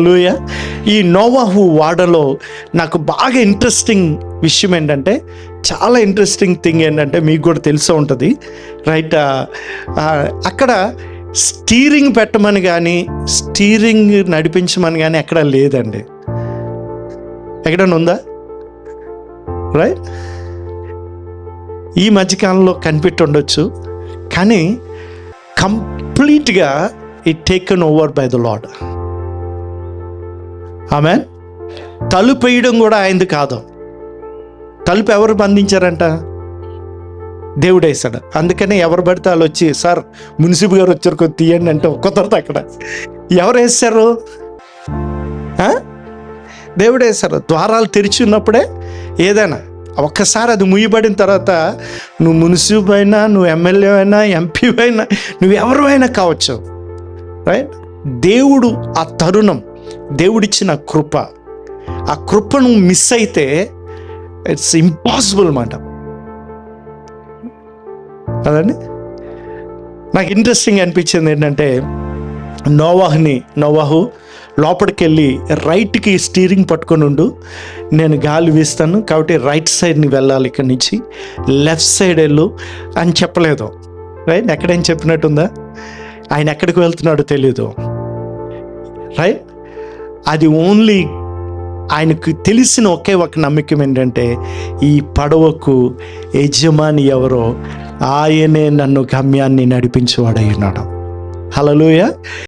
హల్లెలూయా. ఈ నోవాహు వాడలో నాకు బాగా ఇంట్రెస్టింగ్ విషయం ఏంటంటే, చాలా ఇంట్రెస్టింగ్ థింగ్ ఏంటంటే, మీకు కూడా తెలిసే ఉంటుంది రైట్. అక్కడ స్టీరింగ్ పెట్టమని కానీ స్టీరింగ్ నడిపించమని కానీ ఎక్కడ లేదండి. ఎక్కడన్నా ఉందా? రైట్. ఈ మధ్యకాలంలో కనిపెట్టి ఉండొచ్చు, కానీ కంప్లీట్గా it taken over by the lord. Amen. తలుపు వేయడం కూడా ఆయనది కాదు. తలుపు ఎవరు బంధించారంట? దేవుడు వేసాడు. అందుకనే ఎవరు పడితే వాళ్ళు వచ్చి, సార్ మున్సిపల్ గారు వచ్చారు కొద్ది తీయండి అంటే కుదరదు. అక్కడ ఎవరు వేస్తారు? దేవుడు వేశారు. ద్వారాలు తెరిచి ఉన్నప్పుడే ఏదైనా. ఒక్కసారి అది ముయ్యబడిన తర్వాత నువ్వు మున్సిపల్ అయినా, నువ్వు ఎమ్మెల్యే అయినా, ఎంపీ అయినా, నువ్వు ఎవరైనా కావచ్చు. రైట్. దేవుడు ఆ తరుణం, దేవుడిచ్చిన కృప, ఆ కృపను మిస్ అయితే ఇట్స్ ఇంపాసిబుల్ అన్నమాట. కదండి. నాకు ఇంట్రెస్టింగ్ అనిపించింది ఏంటంటే, నోవాహు లోపలికి వెళ్ళి రైట్కి స్టీరింగ్ పట్టుకొని ఉండు, నేను గాలి వీస్తాను కాబట్టి రైట్ సైడ్ని వెళ్ళాలి, ఇక్కడి నుంచి లెఫ్ట్ సైడ్ వెళ్ళు అని చెప్పలేదు. రైట్. ఎక్కడైనా చెప్పినట్టుందా? ఆయన ఎక్కడికి వెళ్తున్నాడో తెలీదు. రైట్. అది ఓన్లీ ఆయనకు తెలిసిన ఒకే ఒక నమ్మకం ఏంటంటే, ఈ పడవకు యజమాని ఎవరో ఆయనే నన్ను గమ్యాన్ని నడిపించేవాడై ఉన్నాడు. హల్లెలూయా.